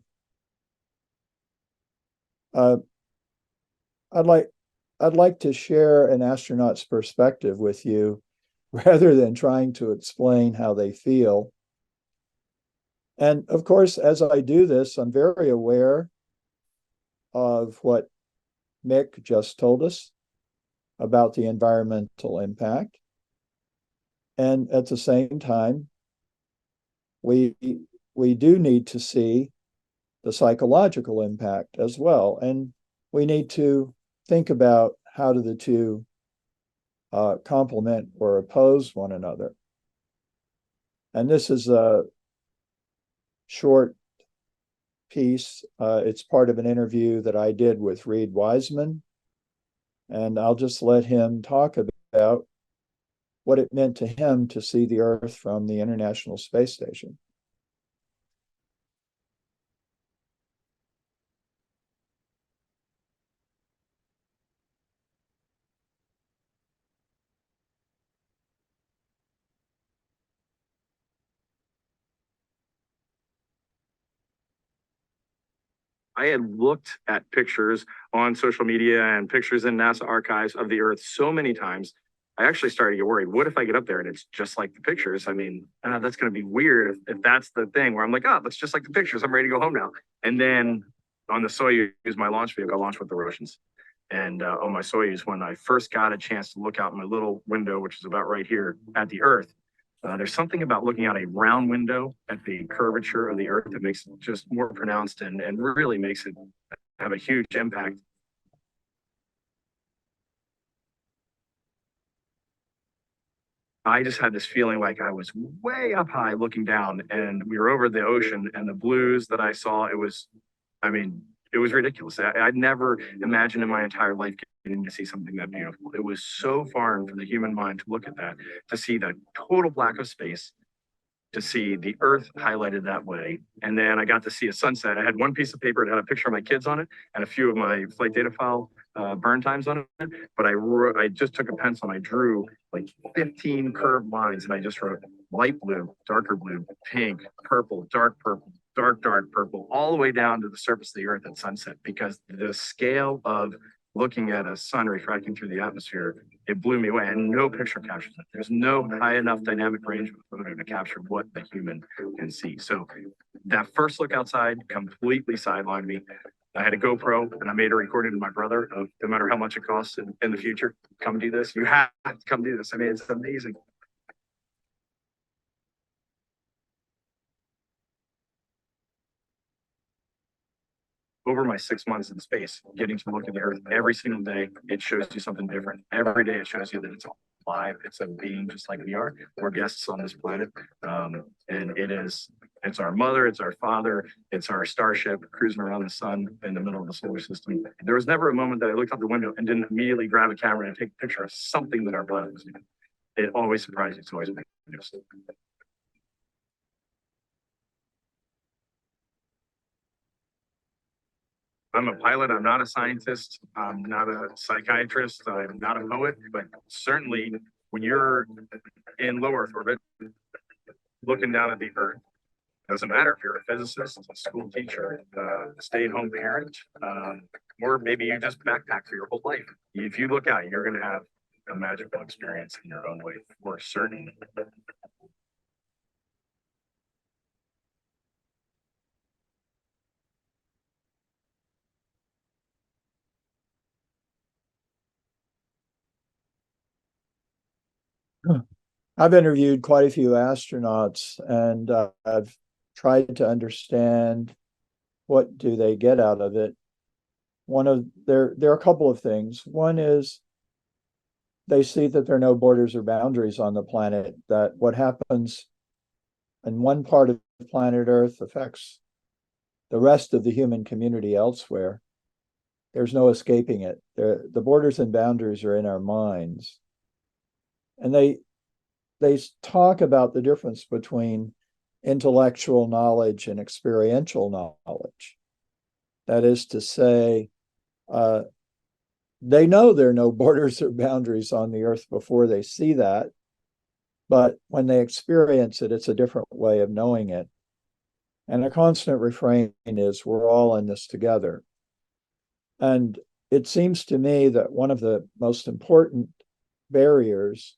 I'd like to share an astronaut's perspective with you rather than trying to explain how they feel. And of course, as I do this, I'm very aware of what Mick just told us about the environmental impact. And at the same time, we do need to see the psychological impact as well. And we need to think about how do the two complement or oppose one another. And this is a short piece. It's part of an interview that I did with Reid Wiseman. And I'll just let him talk about what it meant to him to see the Earth from the International Space Station. I had looked at pictures on social media and pictures in NASA archives of the Earth so many times, I actually started to get worried. What if I get up there and it's just like the pictures? I mean, that's going to be weird if that's the thing where I'm like, oh, that's just like the pictures. I'm ready to go home now. And then on the Soyuz, my launch vehicle, I launched with the Russians. And on my Soyuz, when I first got a chance to look out my little window, which is about right here at the Earth, there's something about looking out a round window at the curvature of the Earth that makes it just more pronounced and really makes it have a huge impact. I just had this feeling like I was way up high looking down, and we were over the ocean, and the blues that I saw, it was ridiculous. I'd never imagined in my entire life getting to see something that beautiful. It was so foreign for the human mind to look at that, to see the total black of space, to see the Earth highlighted that way. And then I got to see a sunset. I had one piece of paper that had a picture of my kids on it and a few of my flight data file burn times on it. But I just took a pencil and I drew like 15 curved lines, and I just wrote light blue, darker blue, pink, purple, dark purple, all the way down to the surface of the Earth at sunset, because the scale of looking at a sun refracting through the atmosphere it blew me away. And no picture captures it. There's no high enough dynamic range of a photo to capture what the human can see. So that first look outside completely sidelined me. I had a GoPro and I made a recording to my brother of no matter how much it costs in the future, come do this. You have to come do this. I mean, it's amazing. Over my 6 months in space, getting to look at the Earth every single day, it shows you something different. Every day it shows you that it's alive. It's a being just like we are. We're guests on this planet. And it's our mother, it's our father, it's our starship cruising around the sun in the middle of the solar system. There was never a moment that I looked out the window and didn't immediately grab a camera and take a picture of something that our planet was doing. It always surprised me. It's always been interesting. I'm a pilot. I'm not a scientist. I'm not a psychiatrist. I'm not a poet, but certainly when you're in low Earth orbit, looking down at the Earth, doesn't matter if you're a physicist, a school teacher, a stay-at-home parent, or maybe you just backpack for your whole life. If you look out, you're going to have a magical experience in your own way, for certain. I've interviewed quite a few astronauts, and I've tried to understand what do they get out of it. There are a couple of things. One is they see that there are no borders or boundaries on the planet, that what happens in one part of planet Earth affects the rest of the human community elsewhere. There's no escaping it. The borders and boundaries are in our minds. And they talk about the difference between intellectual knowledge and experiential knowledge. That is to say, they know there are no borders or boundaries on the Earth before they see that, but when they experience it, it's a different way of knowing it. And a constant refrain is, we're all in this together. And it seems to me that one of the most important barriers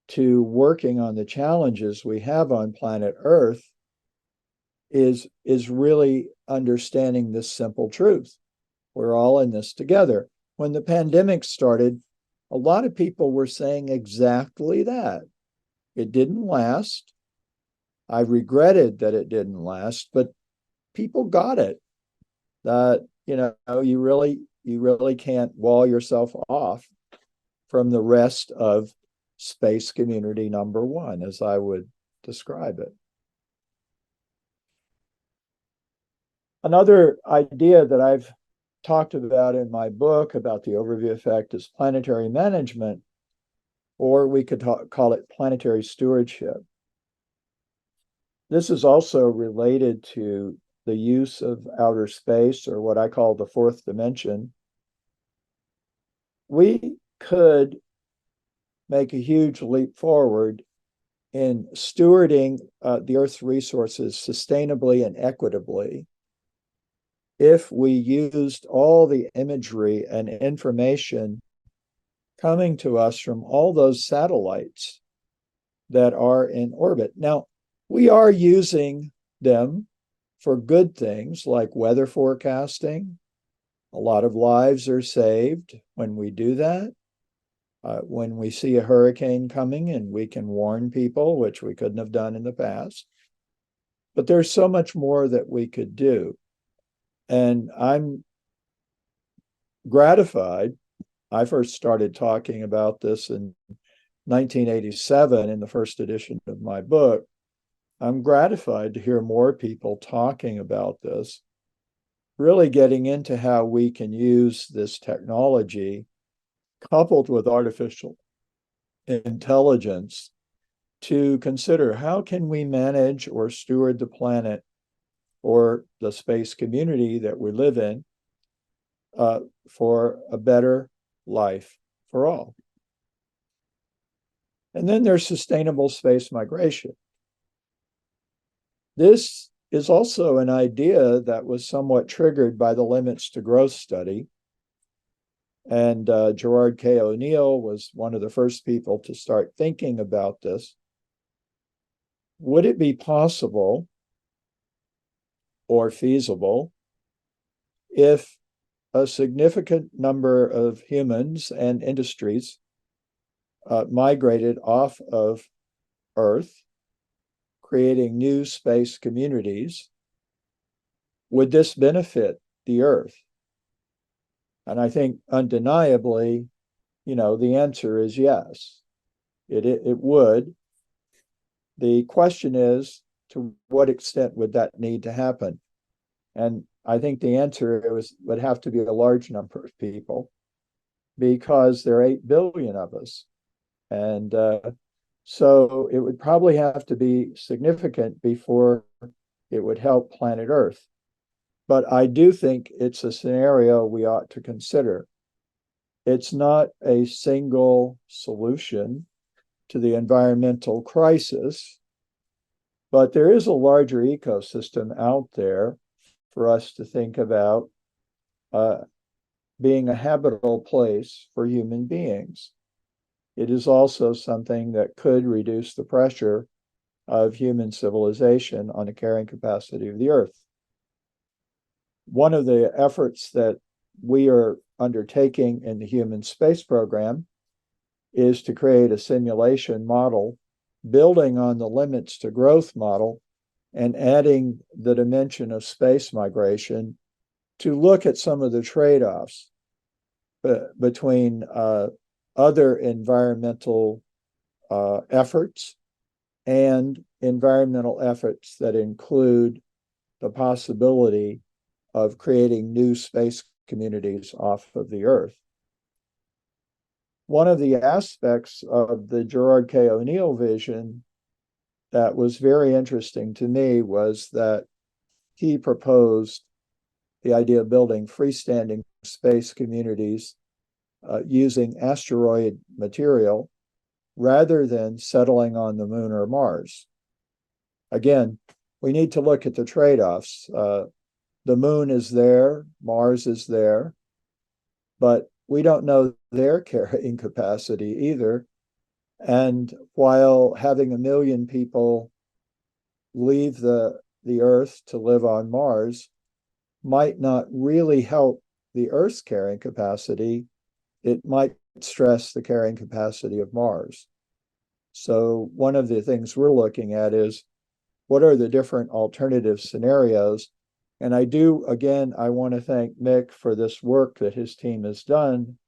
to working on the challenges we have on planet Earth is really understanding this simple truth. We're all in this together. When the pandemic started, a lot of people were saying exactly that. It didn't last. I regretted that it didn't last, but people got it. That, you really can't wall yourself off from the rest of space community number one, as I would describe it. Another idea that I've talked about in my book about the overview effect is planetary management, or we could call it planetary stewardship. This is also related to the use of outer space, or what I call the fourth dimension. We could make a huge leap forward in stewarding the Earth's resources sustainably and equitably if we used all the imagery and information coming to us from all those satellites that are in orbit. Now, we are using them for good things like weather forecasting. A lot of lives are saved when we do that. When we see a hurricane coming and we can warn people, which we couldn't have done in the past. But there's so much more that we could do. And I'm gratified. I first started talking about this in 1987 in the first edition of my book. I'm gratified to hear more people talking about this, really getting into how we can use this technology coupled with artificial intelligence to consider how can we manage or steward the planet or the space community that we live in for a better life for all. And then there's sustainable space migration. This is also an idea that was somewhat triggered by the Limits to Growth study. And Gerard K. O'Neill was one of the first people to start thinking about this. Would it be possible or feasible if a significant number of humans and industries migrated off of Earth, creating new space communities? Would this benefit the Earth? And I think undeniably, the answer is yes. It would. The question is, to what extent would that need to happen? And I think the answer would have to be a large number of people, because there are 8 billion of us. And so it would probably have to be significant before it would help planet Earth. But I do think it's a scenario we ought to consider. It's not a single solution to the environmental crisis, but there is a larger ecosystem out there for us to think about being a habitable place for human beings. It is also something that could reduce the pressure of human civilization on the carrying capacity of the Earth. One of the efforts that we are undertaking in the human space program is to create a simulation model building on the limits to growth model and adding the dimension of space migration to look at some of the trade-offs between other environmental efforts and environmental efforts that include the possibility of creating new space communities off of the Earth. One of the aspects of the Gerard K. O'Neill vision that was very interesting to me was that he proposed the idea of building freestanding space communities using asteroid material rather than settling on the moon or Mars. Again, we need to look at the trade-offs. The moon is there, Mars is there, but we don't know their carrying capacity either. And while having 1 million people leave the Earth to live on Mars might not really help the Earth's carrying capacity, it might stress the carrying capacity of Mars. So one of the things we're looking at is, what are the different alternative scenarios? And I want to thank Mick for this work that his team has done,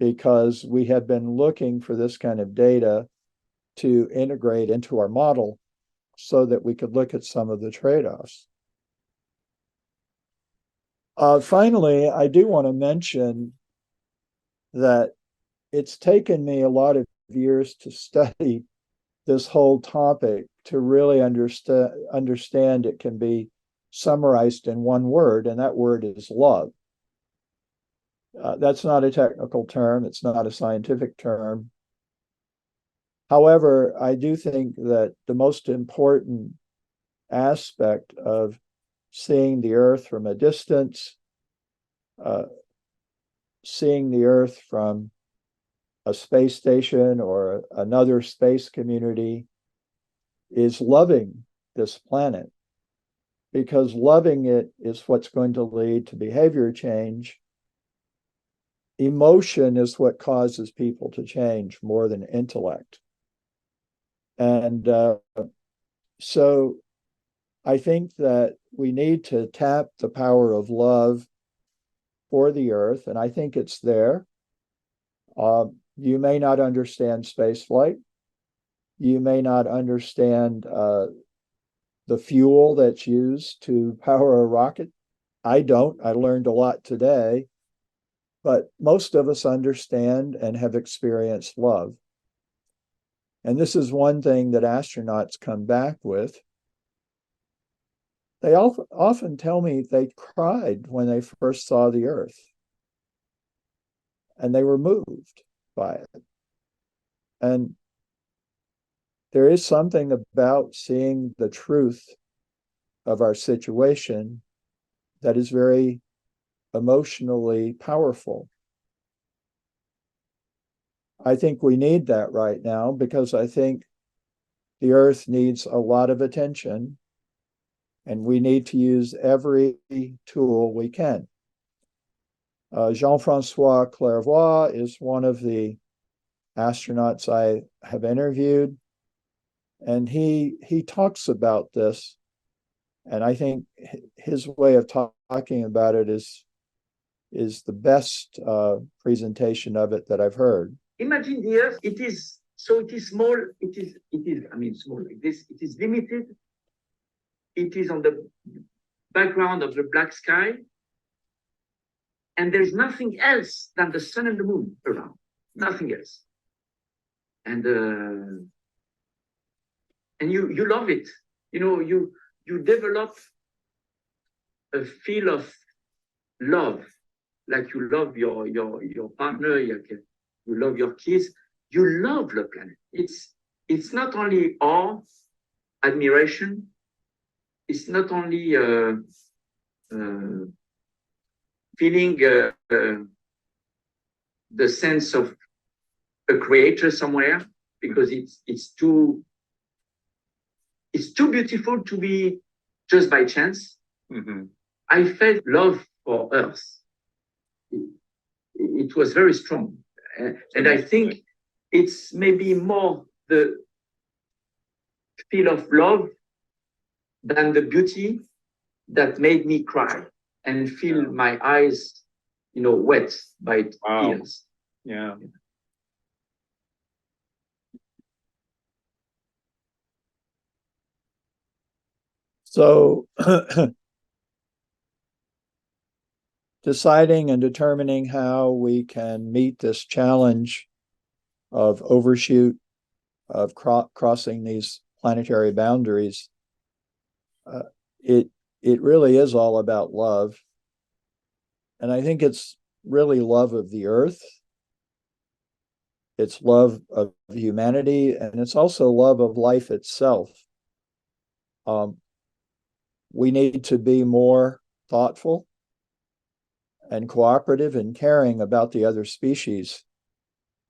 because we have been looking for this kind of data to integrate into our model so that we could look at some of the trade-offs. Finally, I do want to mention that it's taken me a lot of years to study this whole topic to really understand it can be summarized in one word, and that word is love. That's not a technical term. It's not a scientific term. However, I do think that the most important aspect of seeing the Earth from a distance, seeing the Earth from a space station or another space community, is loving this planet, because loving it is what's going to lead to behavior change. Emotion is what causes people to change more than intellect. And so I think that we need to tap the power of love for the Earth, and I think it's there. You may not understand spaceflight. You may not understand the fuel that's used to power a rocket. I don't. I learned a lot today. But most of us understand and have experienced love. And this is one thing that astronauts come back with. They often tell me they cried when they first saw the Earth, and they were moved by it. And there is something about seeing the truth of our situation that is very emotionally powerful. I think we need that right now because I think the Earth needs a lot of attention and we need to use every tool we can. Jean-Francois Clairvoy is one of the astronauts I have interviewed, and he talks about this, and I think his way of talking about it is the best presentation of it that I've heard. Imagine the Earth, it is small, it is, I mean, small like this, it is limited, it is on the background of the black sky, and there's nothing else than the sun and the moon around, nothing else. And you love it, you know, you develop a feel of love, like you love your partner, you love your kids, you love the planet. It's not only awe, admiration, it's not only feeling the sense of a creator somewhere, because it's too beautiful to be just by chance. Mm-hmm. I felt love for Earth. It was very strong. And I think it's maybe more the feel of love than the beauty that made me cry and feel my eyes, you know, wet by tears. Yeah. So deciding and determining how we can meet this challenge of overshoot, of crossing these planetary boundaries, it really is all about love. And I think it's really love of the Earth. It's love of humanity, and it's also love of life itself. We need to be more thoughtful and cooperative and caring about the other species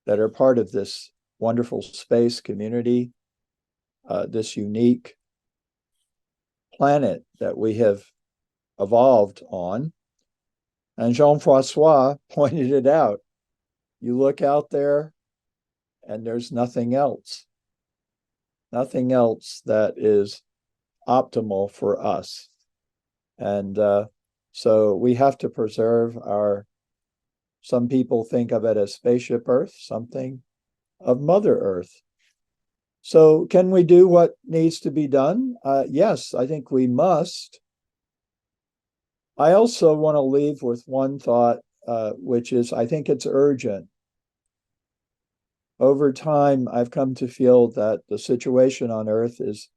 that are part of this wonderful space community, this unique planet that we have evolved on. And Jean-Francois pointed it out. You look out there and there's nothing else that is optimal for us. And so we have to preserve some people think of it as spaceship Earth, something of Mother Earth. So can we do what needs to be done? Yes, I think we must. I also want to leave with one thought, which is I think it's urgent. Over time, I've come to feel that the situation on Earth is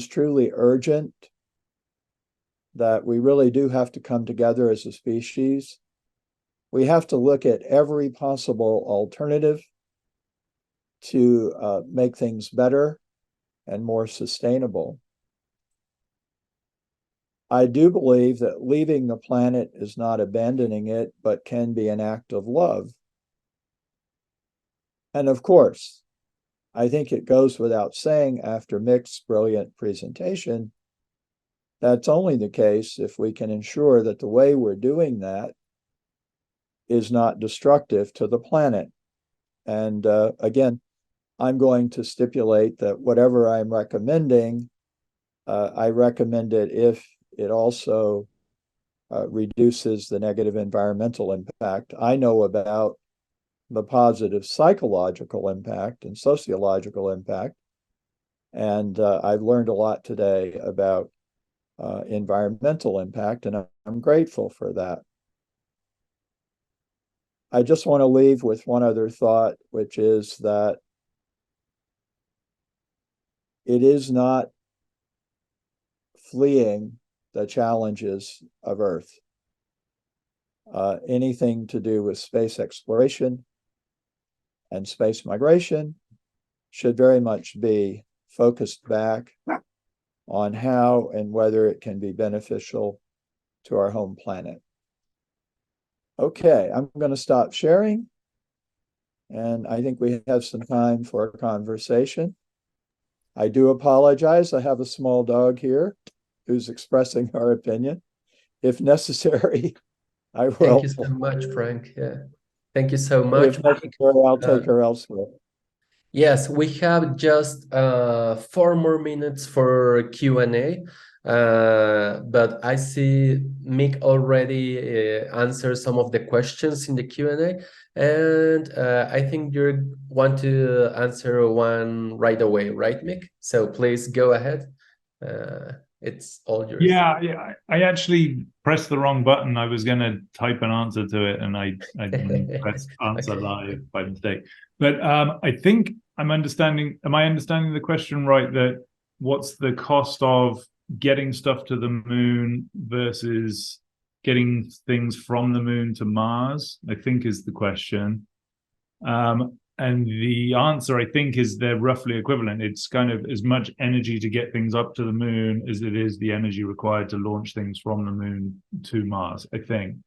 truly urgent, that we really do have to come together as a species. We have to look at every possible alternative to make things better and more sustainable. I do believe that leaving the planet is not abandoning it, but can be an act of love. And of course, I think it goes without saying after Mick's brilliant presentation, that's only the case if we can ensure that the way we're doing that is not destructive to the planet. And again, I'm going to stipulate that whatever I'm recommending, I recommend it if it also reduces the negative environmental impact. I know about the positive psychological impact and sociological impact. And I've learned a lot today about environmental impact, and I'm grateful for that. I just want to leave with one other thought, which is that it is not fleeing the challenges of Earth. Anything to do with space exploration and space migration should very much be focused back on how and whether it can be beneficial to our home planet. Okay, I'm going to stop sharing And I think we have some time for a conversation. I do apologize. I have a small dog here who's expressing her opinion. If necessary, I Thank will. you so much, Frank. Yeah. Thank you so much. If necessary, I'll take her elsewhere. Yes, we have just 4 more minutes for Q&A, but I see Mick already answered some of the questions in the Q&A, and I think you want to answer one right away, right, Mick? So please go ahead. It's all yours. Yeah. I actually pressed the wrong button. I was going to type an answer to it, and I pressed answer Okay. live by mistake. But I think I'm understanding. Am I understanding the question right? That what's the cost of getting stuff to the moon versus getting things from the moon to Mars? I think is the question. And the answer, I think, is they're roughly equivalent. It's kind of as much energy to get things up to the moon as it is the energy required to launch things from the moon to Mars, I think.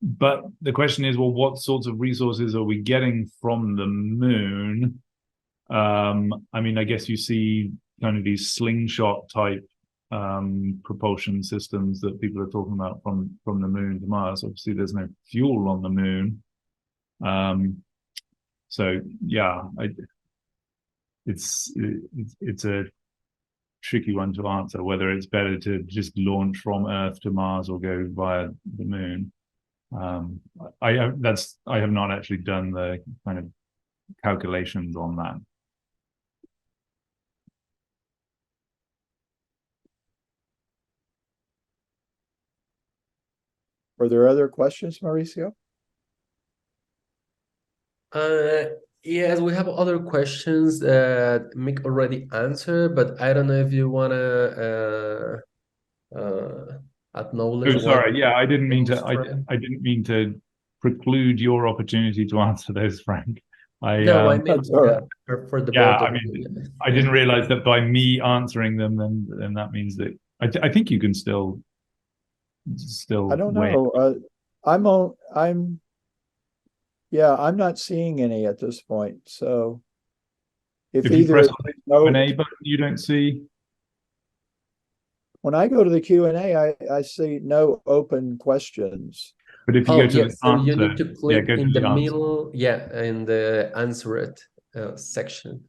But the question is, well, what sorts of resources are we getting from the moon? I mean, I guess you see kind of these slingshot type propulsion systems that people are talking about from the moon to Mars. Obviously, there's no fuel on the moon. So yeah, it's a tricky one to answer whether it's better to just launch from Earth to Mars or go via the moon. I have not actually done the kind of calculations on that. Are there other questions, Mauricio? Yes, we have other questions that Mick already answered, but I don't know if you wanna acknowledge Oh, sorry. one. Yeah, I didn't mean to. Frank. I didn't mean to preclude your opportunity to answer those, Frank. No, I mean That's all right. for the Yeah, both I of mean, you. I didn't realize that by me answering them, then that means that I think you can still I don't wait. know. I'm not seeing any at this point. So if If you either press on the no, Q&A button, you don't see. when I go to the Q&A, I see no open questions. But if you Oh, go to yes. the So you answer, need to yeah, click go in to the the answer. middle, yeah, in the answer it section.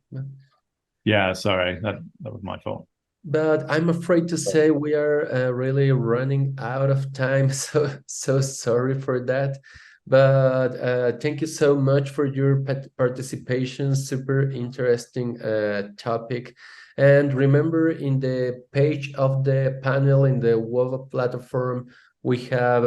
Yeah, sorry, that was my fault. But I'm afraid to say we are really running out of time, so sorry for that. But thank you so much for your participation. Super interesting topic. And remember, in the page of the panel in the WOVA platform, we have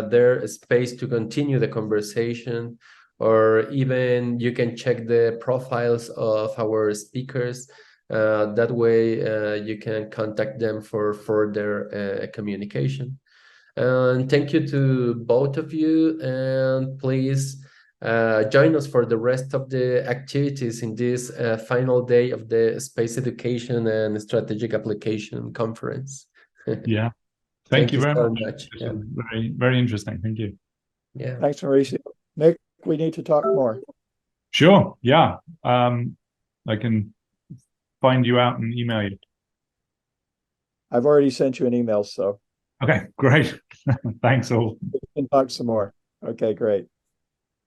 there a space to continue the conversation, or even you can check the profiles of our speakers. That way, you can contact them for further communication. And thank you to both of you. And please join us for the rest of the activities in this final day of the Space Education and Strategic Application Conference. Yeah, thank you very so much. much. This Yeah. was very, very interesting. Thank you. Yeah. Thanks, Mauricio. Mick, we need to talk more. Sure. Yeah. I can find you out and email you. I've already sent you an email, so Okay, great. Thanks all. we can talk some more. Okay, great.